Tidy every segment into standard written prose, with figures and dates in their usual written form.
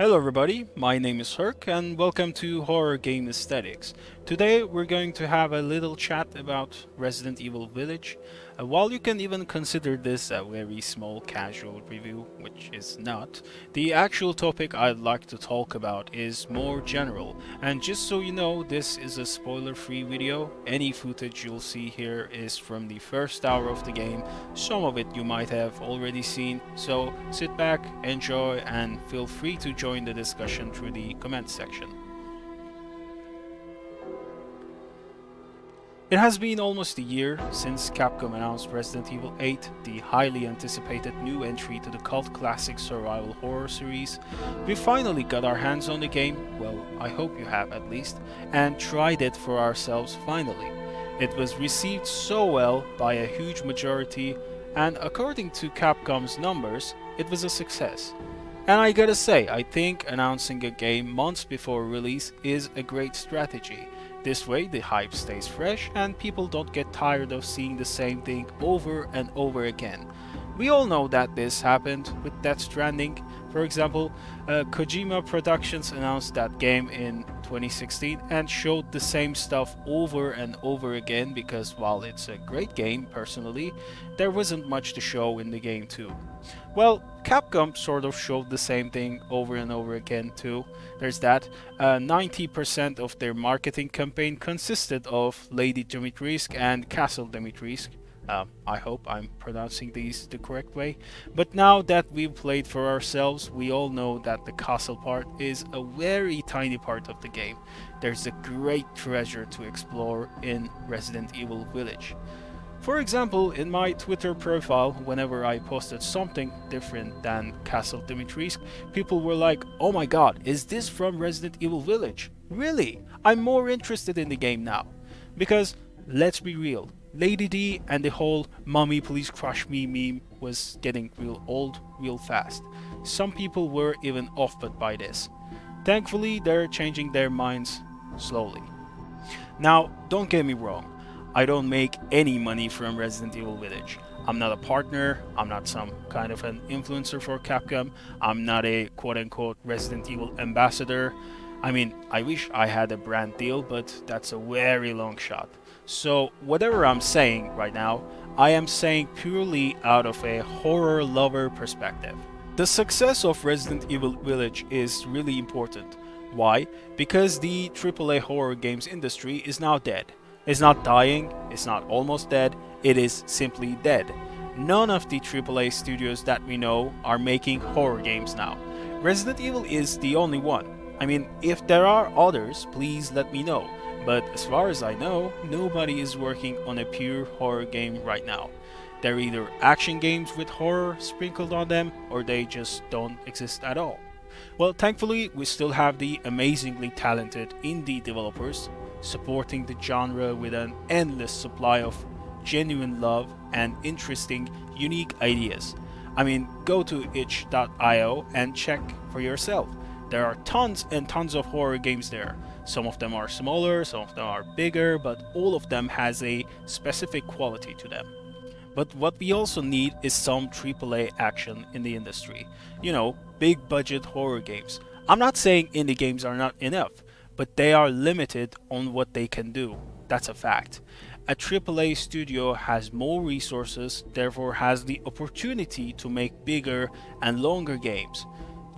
Hello everybody, my name is Herc and welcome to Horror Game Aesthetics. Today we're going to have a little chat about Resident Evil Village. While you can even consider this a very small casual review, which is not, the actual topic I'd like to talk about is more general. And just so you know, this is a spoiler-free video. Any footage you'll see here is from the first hour of the game. Some of it you might have already seen, so sit back, enjoy, and feel free to join the discussion through the comments section. It has been almost a year since Capcom announced Resident Evil 8, the highly anticipated new entry to the cult classic survival horror series. We finally got our hands on the game, well, I hope you have at least, and tried it for ourselves finally. It was received so well by a huge majority, and according to Capcom's numbers, it was a success. And I gotta say, I think announcing a game months before release is a great strategy. This way the hype stays fresh and people don't get tired of seeing the same thing over and over again. We all know that this happened with Death Stranding. For example, Kojima Productions announced that game in 2016 and showed the same stuff over and over again because while it's a great game personally, there wasn't much to show in the game too. Well, Capcom sort of showed the same thing over and over again too. There's that. 90% of their marketing campaign consisted of Lady Dimitrescu and Castle Dimitrescu. I hope I'm pronouncing these the correct way. But now that we've played for ourselves, we all know that the castle part is a very tiny part of the game. There's a great treasure to explore in Resident Evil Village. For example, in my Twitter profile, whenever I posted something different than Castle Dimitrescu, people were like, "Oh my god, is this from Resident Evil Village? Really? I'm more interested in the game now." Because, let's be real, Lady D and the whole "Mommy please crush me" meme was getting real old real fast. Some people were even offput by this. Thankfully, they're changing their minds slowly. Now, don't get me wrong, I don't make any money from Resident Evil Village. I'm not a partner, I'm not some kind of an influencer for Capcom, I'm not a quote-unquote Resident Evil ambassador. I mean, I wish I had a brand deal, but that's a very long shot. So, whatever I'm saying right now, I am saying purely out of a horror lover perspective. The success of Resident Evil Village is really important. Why? Because the AAA horror games industry is now dead. It's not dying, it's not almost dead, it is simply dead. None of the AAA studios that we know are making horror games now. Resident Evil is the only one. I mean, if there are others, please let me know. But as far as I know, nobody is working on a pure horror game right now. They're either action games with horror sprinkled on them, or they just don't exist at all. Well, thankfully, we still have the amazingly talented indie developers supporting the genre with an endless supply of genuine love and interesting, unique ideas. I mean, go to itch.io and check for yourself. There are tons and tons of horror games there. Some of them are smaller, some of them are bigger, but all of them has a specific quality to them. But what we also need is some AAA action in the industry. You know, big budget horror games. I'm not saying indie games are not enough, but they are limited on what they can do. That's a fact. A AAA studio has more resources, therefore has the opportunity to make bigger and longer games.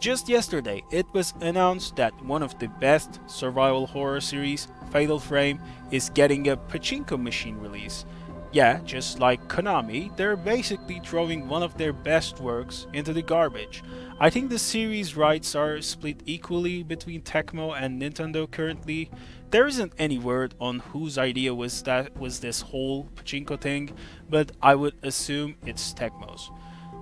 Just yesterday, it was announced that one of the best survival horror series, Fatal Frame, is getting a pachinko machine release. Yeah, just like Konami, they're basically throwing one of their best works into the garbage. I think the series rights are split equally between Tecmo and Nintendo currently. There isn't any word on whose idea was this whole pachinko thing, but I would assume it's Tecmo's.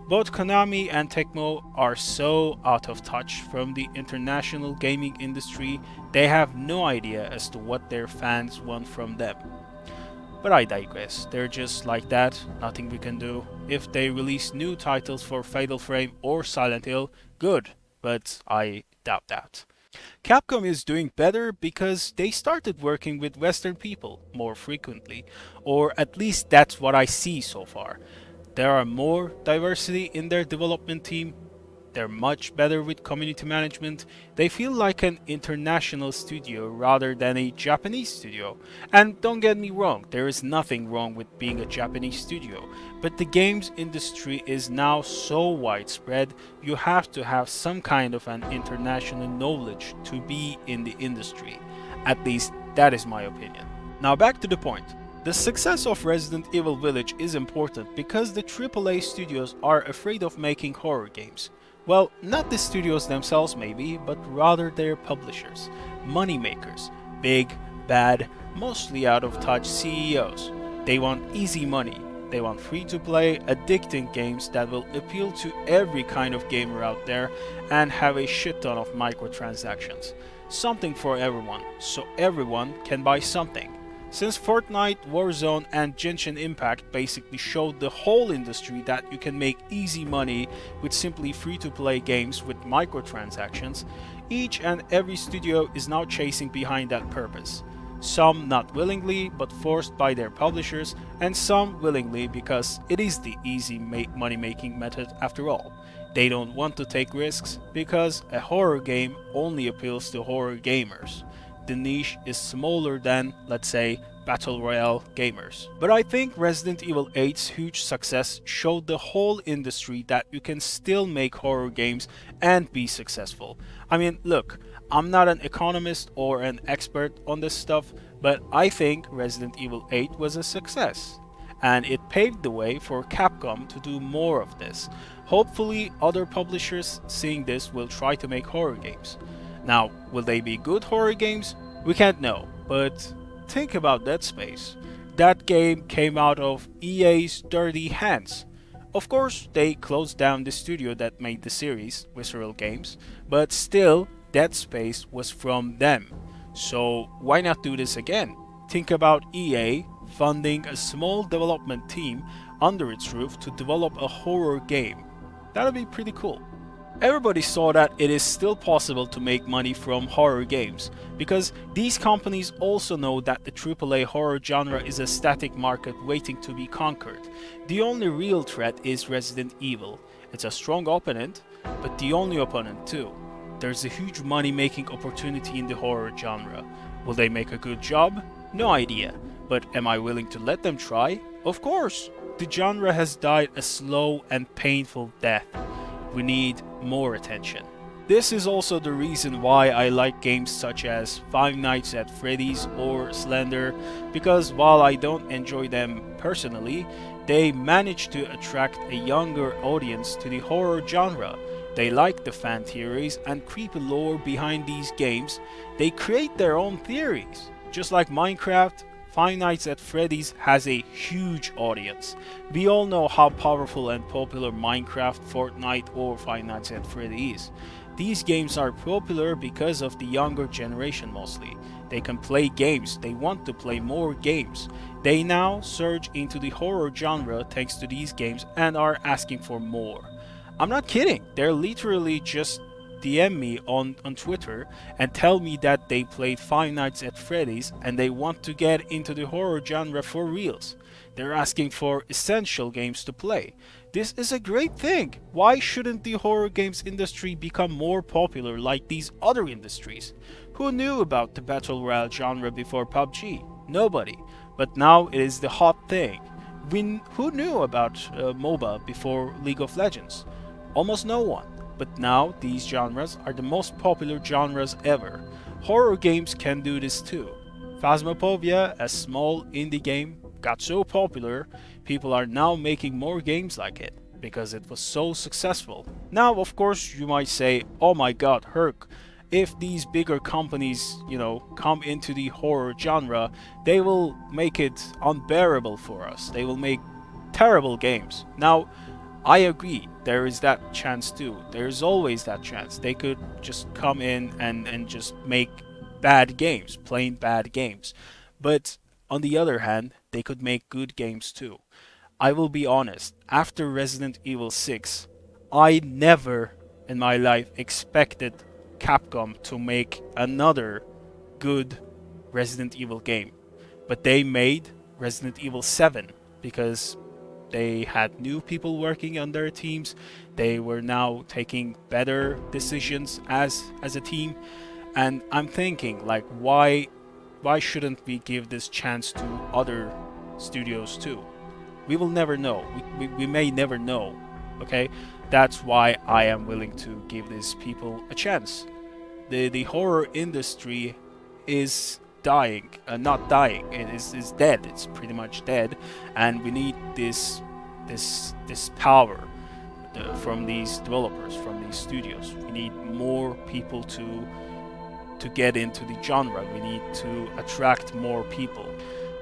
Both Konami and Tecmo are so out of touch from the international gaming industry, they have no idea as to what their fans want from them. But I digress, they're just like that, nothing we can do. If they release new titles for Fatal Frame or Silent Hill, good, but I doubt that. Capcom is doing better because they started working with Western people more frequently, or at least that's what I see so far. There are more diversity in their development team. They're much better with community management. They feel like an international studio rather than a Japanese studio. And don't get me wrong, there is nothing wrong with being a Japanese studio, but the games industry is now so widespread, you have to have some kind of an international knowledge to be in the industry. At least that is my opinion. Now back to the point. The success of Resident Evil Village is important because the AAA studios are afraid of making horror games. Well, not the studios themselves maybe, but rather their publishers, moneymakers, big, bad, mostly out of touch CEOs. They want easy money. They want free-to-play, addicting games that will appeal to every kind of gamer out there and have a shit ton of microtransactions. Something for everyone, so everyone can buy something. Since Fortnite, Warzone and Genshin Impact basically showed the whole industry that you can make easy money with simply free-to-play games with microtransactions, each and every studio is now chasing behind that purpose. Some not willingly but forced by their publishers, and some willingly because it is the easy money-making method after all. They don't want to take risks because a horror game only appeals to horror gamers. The niche is smaller than, let's say, Battle Royale gamers. But I think Resident Evil 8's huge success showed the whole industry that you can still make horror games and be successful. I mean, look, I'm not an economist or an expert on this stuff, but I think Resident Evil 8 was a success. And it paved the way for Capcom to do more of this. Hopefully, other publishers seeing this will try to make horror games. Now, will they be good horror games? We can't know, but think about Dead Space. That game came out of EA's dirty hands. Of course, they closed down the studio that made the series, Visceral Games, but still, Dead Space was from them. So why not do this again? Think about EA funding a small development team under its roof to develop a horror game. That would be pretty cool. Everybody saw that it is still possible to make money from horror games, because these companies also know that the AAA horror genre is a static market waiting to be conquered. The only real threat is Resident Evil. It's a strong opponent, but the only opponent too. There's a huge money-making opportunity in the horror genre. Will they make a good job? No idea. But am I willing to let them try? Of course! The genre has died a slow and painful death. We need more attention. This is also the reason why I like games such as Five Nights at Freddy's or Slender, because while I don't enjoy them personally, they manage to attract a younger audience to the horror genre. They like the fan theories and creepy lore behind these games. They create their own theories. Just like Minecraft, Five Nights at Freddy's has a huge audience. We all know how powerful and popular Minecraft, Fortnite or Five Nights at Freddy's is. These games are popular because of the younger generation mostly. They can play games, they want to play more games. They now surge into the horror genre thanks to these games and are asking for more. I'm not kidding, they're literally just DM me on Twitter and tell me that they played Five Nights at Freddy's and they want to get into the horror genre for reals. They're asking for essential games to play. This is a great thing. Why shouldn't the horror games industry become more popular like these other industries? Who knew about the Battle Royale genre before PUBG? Nobody. But now it is the hot thing. Who knew about MOBA before League of Legends? Almost no one. But now these genres are the most popular genres ever. Horror games can do this too. Phasmophobia, a small indie game, got so popular, people are now making more games like it, because it was so successful. Now of course you might say, oh my god, Herc, if these bigger companies, come into the horror genre, they will make it unbearable for us. They will make terrible games. Now, I agree, there is that chance too. There is always that chance. They could just come in and just make bad games, plain bad games. But on the other hand, they could make good games too. I will be honest, after Resident Evil 6, I never in my life expected Capcom to make another good Resident Evil game. But they made Resident Evil 7 because They had new people working on their teams. They were now taking better decisions as a team. And I'm thinking, like, why shouldn't we give this chance to other studios too? We will never know. We may never know. Okay, that's why I am willing to give these people a chance. The horror industry is dying, not dying. It is dead. It's pretty much dead, and we need this power from these developers, from these studios. We need more people to get into the genre. We need to attract more people.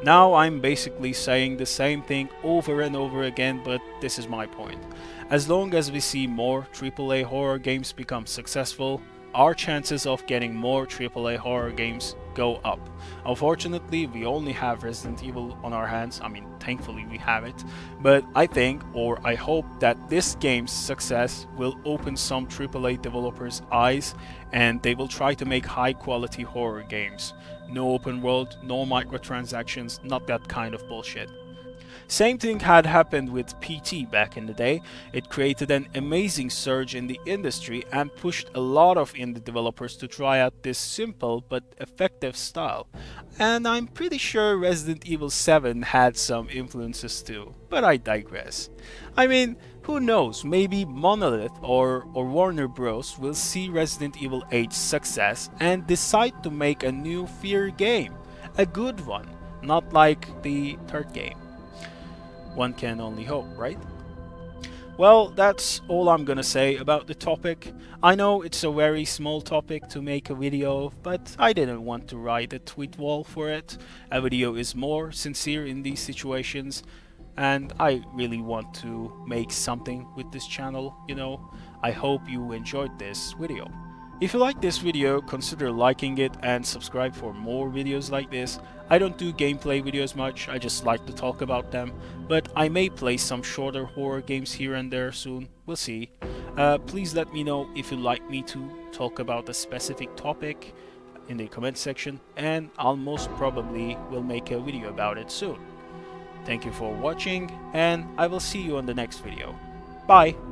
Now I'm basically saying the same thing over and over again, but this is my point. As long as we see more AAA horror games become successful, our chances of getting more AAA horror games go up. Unfortunately, we only have Resident Evil on our hands. I mean, thankfully we have it. But I think, or I hope, that this game's success will open some AAA developers' eyes and they will try to make high quality horror games. No open world, no microtransactions, not that kind of bullshit. Same thing had happened with PT back in the day. It created an amazing surge in the industry and pushed a lot of indie developers to try out this simple but effective style. And I'm pretty sure Resident Evil 7 had some influences too, but I digress. I mean, who knows, maybe Monolith or Warner Bros. Will see Resident Evil 8's success and decide to make a new Fear game. A good one, not like the third game. One can only hope, right? Well, that's all I'm gonna say about the topic. I know it's a very small topic to make a video of, but I didn't want to write a tweet wall for it. A video is more sincere in these situations, and I really want to make something with this channel, you know. I hope you enjoyed this video. If you like this video, consider liking it and subscribe for more videos like this. I don't do gameplay videos much, I just like to talk about them, but I may play some shorter horror games here and there soon, we'll see. Please let me know if you'd like me to talk about a specific topic in the comment section, and I'll most probably will make a video about it soon. Thank you for watching, and I will see you on the next video. Bye!